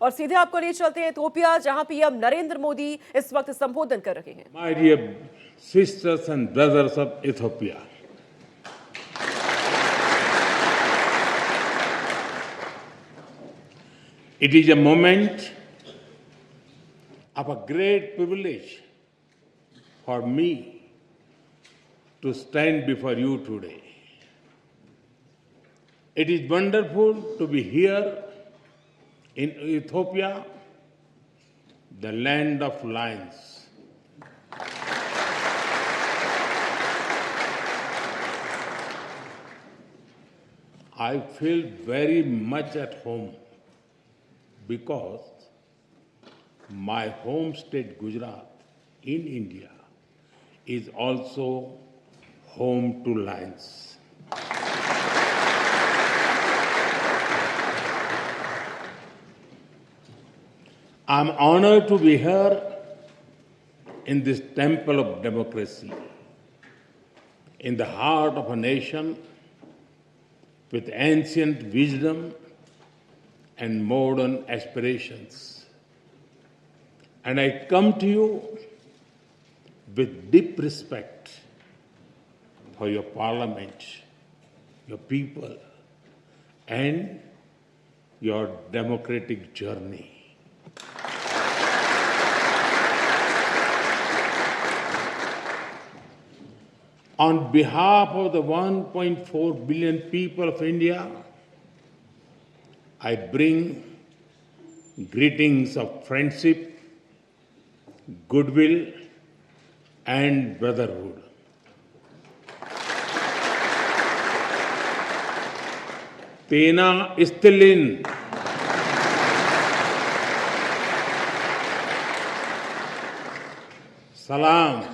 और सीधे आपको लिए चलते हैं इथियोपिया, जहां पीएम नरेंद्र मोदी इस वक्त संबोधन कर रहे हैं। My dear sisters and brothers of Ethiopia, it is a moment of a great privilege for me to stand before you today. It is wonderful to be here in Ethiopia, the land of lions. I feel very much at home because my home state Gujarat in India is also home to lions. I'm honored to be here in this temple of democracy, in the heart of a nation with ancient wisdom and modern aspirations. And I come to you with deep respect for your parliament, your people, and your democratic journey. On behalf of the 1.4 billion people of India, I bring greetings of friendship, goodwill, and brotherhood. Tena Istilin. Salam.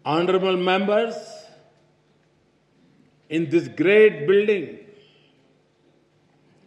Honorable members, in this great building,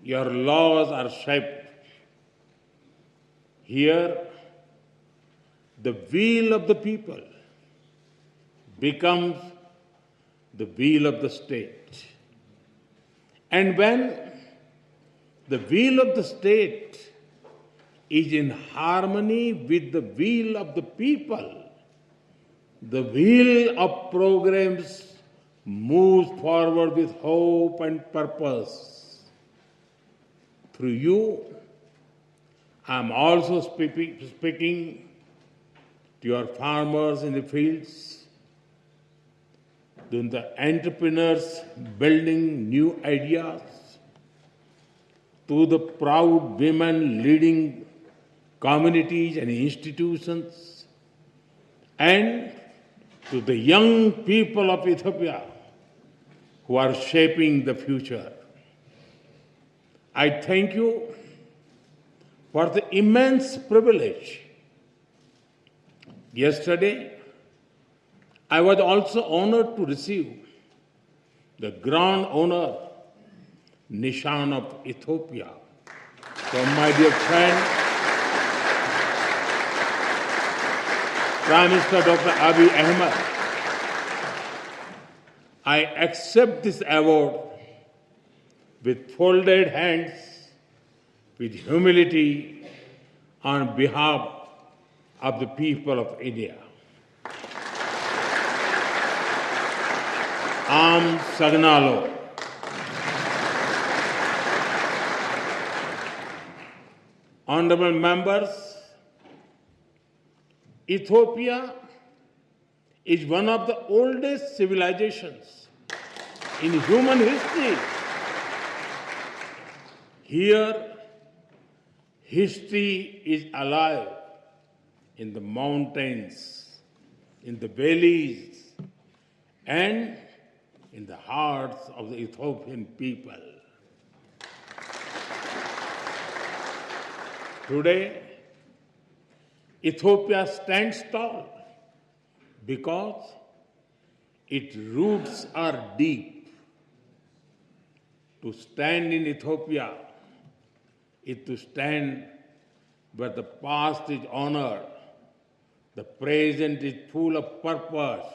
your laws are shaped. Here, the will of the people becomes the will of the state. And when the will of the state is in harmony with the will of the people, the wheel of progress moves forward with hope and purpose. Through you, I am also speaking to your farmers in the fields, to the entrepreneurs building new ideas, to the proud women leading communities and institutions, and to the young people of Ethiopia who are shaping the future. I thank you for the immense privilege. Yesterday, I was also honored to receive the Grand Honor Nishan of Ethiopia from my dear friend, Prime Minister Dr. Abiy Ahmed. I accept this award with folded hands, with humility, on behalf of the people of India. Am Sagnalo. Honorable members, Ethiopia is one of the oldest civilizations in human history. Here, history is alive in the mountains, in the valleys, and in the hearts of the Ethiopian people. Today, Ethiopia stands tall because its roots are deep. To stand in Ethiopia is to stand where the past is honored, the present is full of purpose,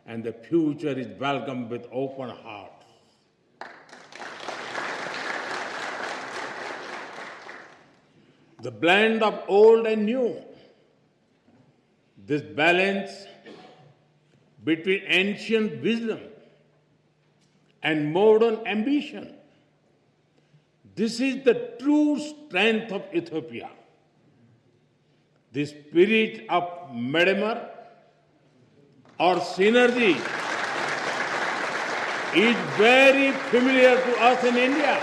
and the future is welcomed with open hearts. the blend of old and new. This balance between ancient wisdom and modern ambition. This is the true strength of Ethiopia. The spirit of Medemer or synergy is very familiar to us in India.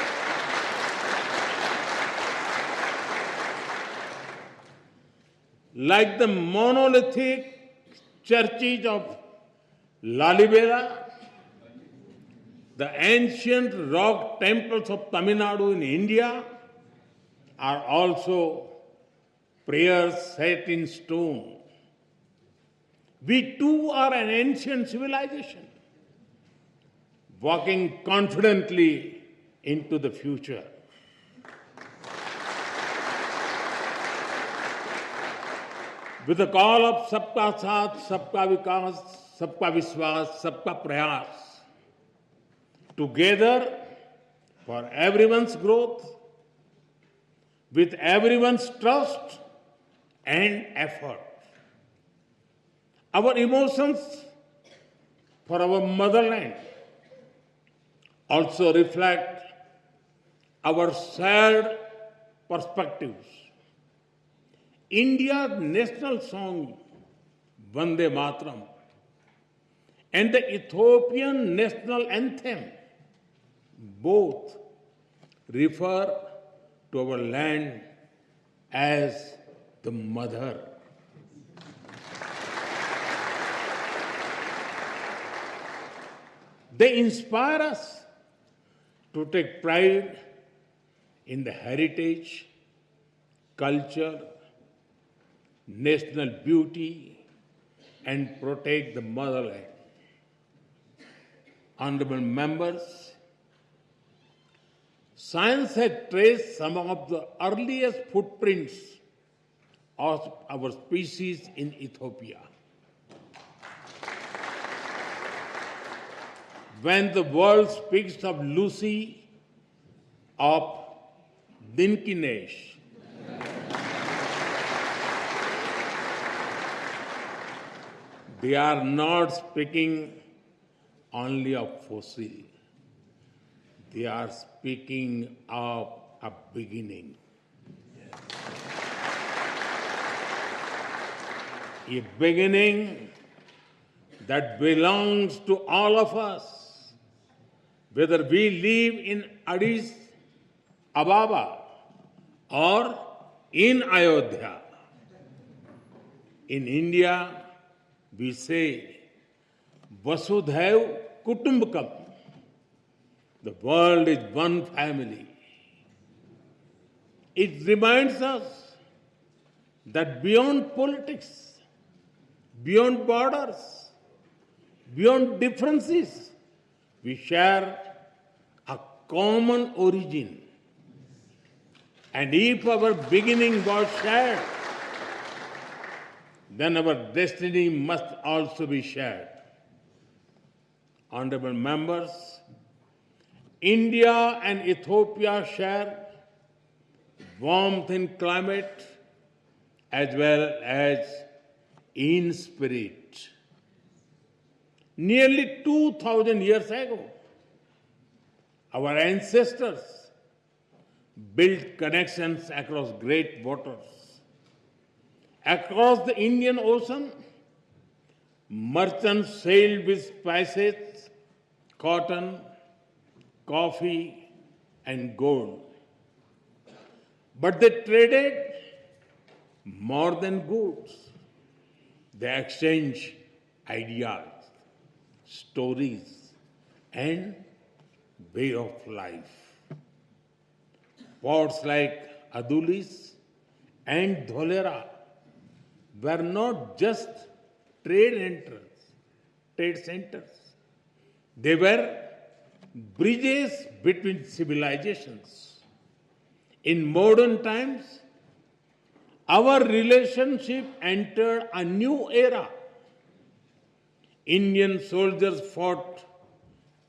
Like the monolithic churches of Lalibela, the ancient rock temples of Tamil Nadu in India are also prayers set in stone. We too are an ancient civilization, walking confidently into the future. With the call of Sabka Saath, Sabka Vikas, Sabka Vishwas, Sabka Prayas, together for everyone's growth, with everyone's trust and effort. Our emotions for our motherland also reflect our shared perspectives. India's national song, Vande Mataram, and the Ethiopian national anthem, both refer to our land as the mother. They inspire us to take pride in the heritage, culture, national beauty, and protect the motherland. Honorable members, science has traced some of the earliest footprints of our species in Ethiopia. When the world speaks of Lucy, of Dinkinesh, they are not speaking only of fossil. They are speaking of a beginning. A beginning that belongs to all of us, whether we live in Addis Ababa or in Ayodhya. In India, we say, Vasudhaiv Kutumbakam. The world is one family. It reminds us that beyond politics, beyond borders, beyond differences, we share a common origin. And if our beginning was shared, then our destiny must also be shared. Honorable members, India and Ethiopia share warmth in climate as well as in spirit. Nearly 2,000 years ago, our ancestors built connections across great waters. Across the Indian Ocean, merchants sailed with spices, cotton, coffee, and gold. But they traded more than goods. They exchanged ideas, stories, and way of life. Ports like Adulis and Dholera were not just trade centers. They were bridges between civilizations. In modern times, our relationship entered a new era. Indian soldiers fought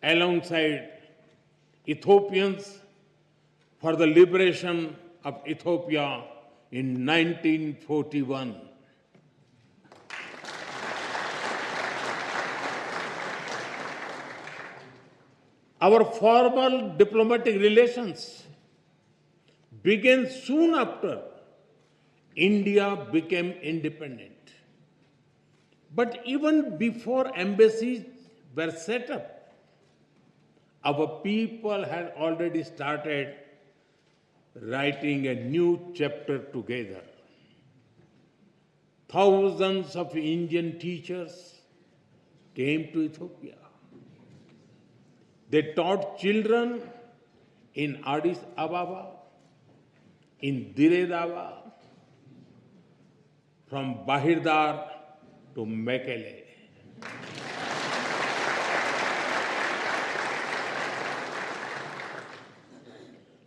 alongside Ethiopians for the liberation of Ethiopia in 1941. Our formal diplomatic relations began soon after India became independent. But even before embassies were set up, our people had already started writing a new chapter together. Thousands of Indian teachers came to Ethiopia. They taught children in Addis Ababa, in Dire Dawa, from Bahirdar to Mekele.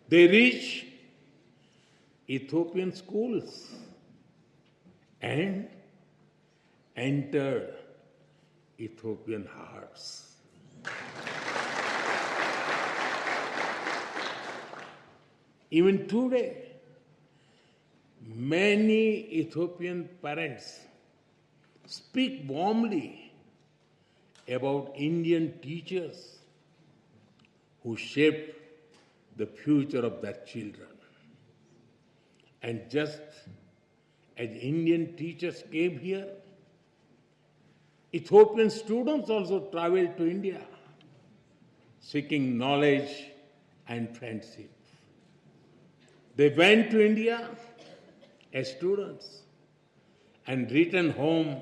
They reached Ethiopian schools and entered Ethiopian hearts. Even today, many Ethiopian parents speak warmly about Indian teachers who shaped the future of their children. And just as Indian teachers came here, Ethiopian students also traveled to India, seeking knowledge and friendship. They went to India as students and returned home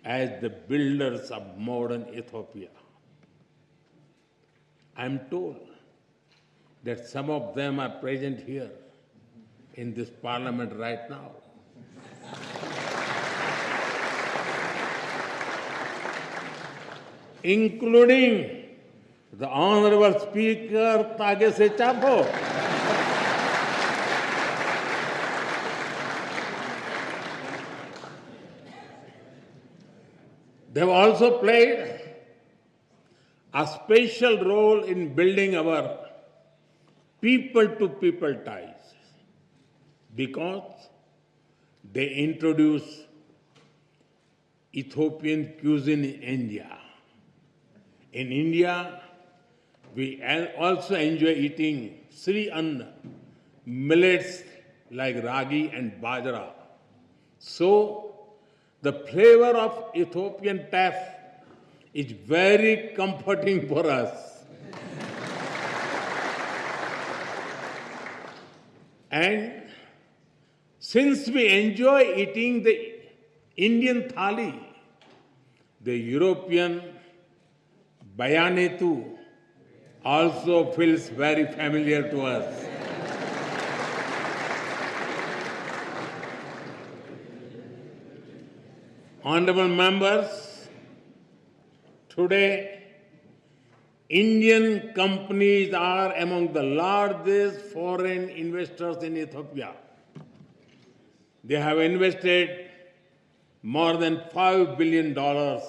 as the builders of modern Ethiopia. I am told that some of them are present here in this parliament right now. Including the Honorable Speaker Tagese Chapo. They have also played a special role in building our people-to-people ties because they introduced Ethiopian cuisine in India. In India, we also enjoy eating Sri Anna, millets like ragi and bajra. So, the flavor of Ethiopian taf is very comforting for us. And since we enjoy eating the Indian thali, the European bayanetu also feels very familiar to us. Honorable members, today Indian companies are among the largest foreign investors in Ethiopia. They have invested more than $5 billion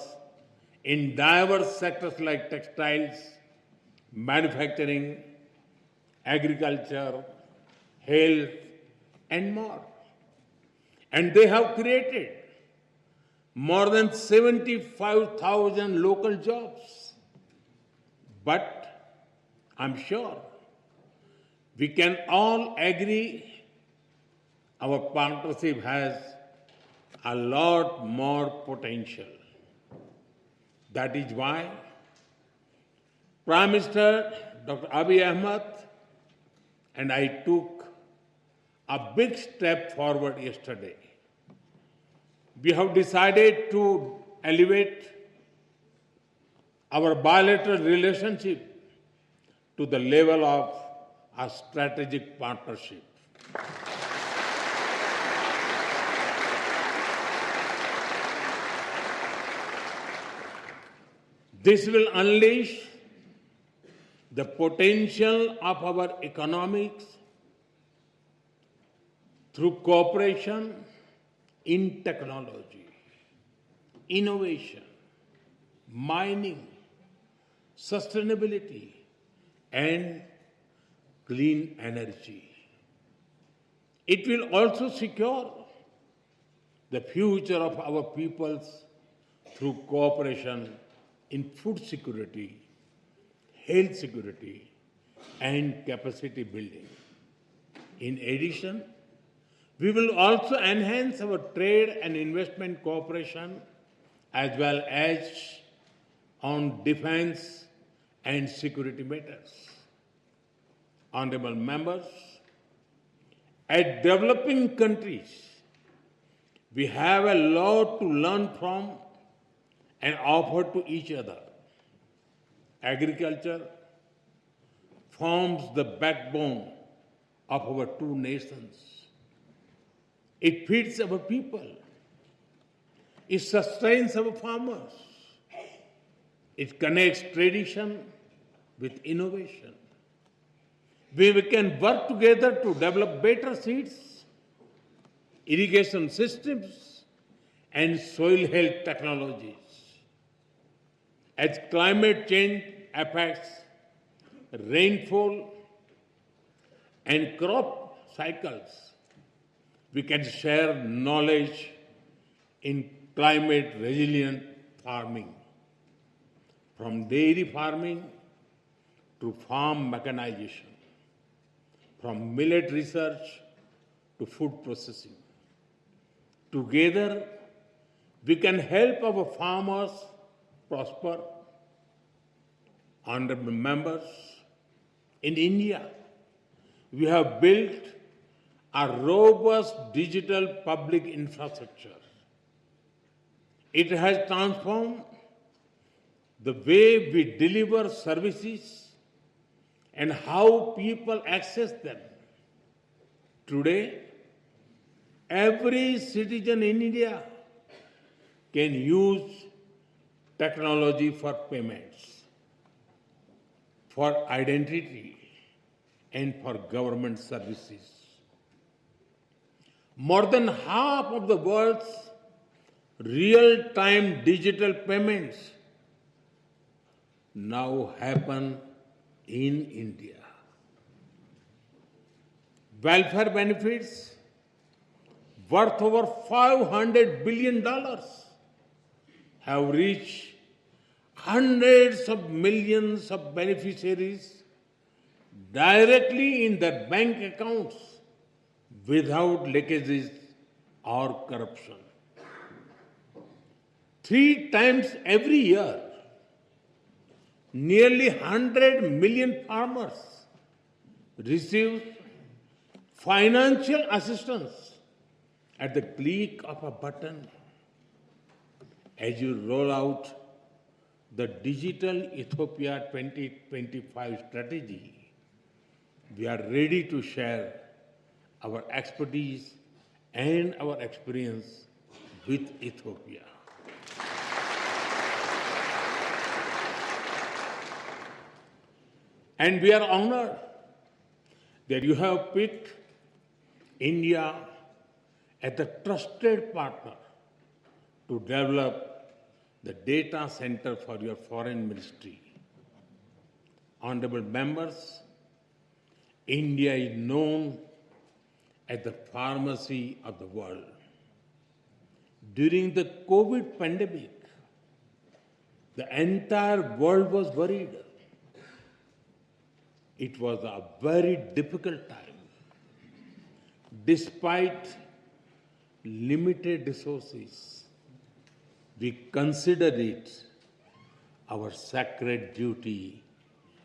in diverse sectors like textiles, manufacturing, agriculture, health, and more. And they have created more than 75,000 local jobs. But I'm sure we can all agree our partnership has a lot more potential. That is why Prime Minister Dr. Abiy Ahmed and I took a big step forward yesterday. We have decided to elevate our bilateral relationship to the level of a strategic partnership. This will unleash the potential of our economics through cooperation in technology, innovation, mining, sustainability, and clean energy. It will also secure the future of our peoples through cooperation in food security, health security, and capacity building. In addition, we will also enhance our trade and investment cooperation as well as on defense and security matters. Honorable members, as developing countries, we have a lot to learn from and offer to each other. Agriculture forms the backbone of our two nations. It feeds our people. It sustains our farmers. It connects tradition with innovation. We can work together to develop better seeds, irrigation systems, and soil health technologies. As climate change affects rainfall and crop cycles, we can share knowledge in climate resilient farming, from dairy farming to farm mechanization, from millet research to food processing. Together, we can help our farmers prosper. Honorable members, in India, we have built a robust digital public infrastructure. It has transformed the way we deliver services and how people access them. Today, every citizen in India can use technology for payments, for identity, and for government services. More than half of the world's real-time digital payments now happen in India. Welfare benefits worth over $500 billion have reached hundreds of millions of beneficiaries directly in their bank accounts without leakages or corruption. 3 times every year, nearly 100 million farmers receive financial assistance at the click of a button. As you roll out the Digital Ethiopia 2025 strategy, we are ready to share our expertise and our experience with Ethiopia. And we are honored that you have picked India as a trusted partner to develop the data center for your foreign ministry. Honorable members, India is known as the pharmacy of the world. During the COVID pandemic, the entire world was worried. It was a very difficult time. Despite limited resources, we considered it our sacred duty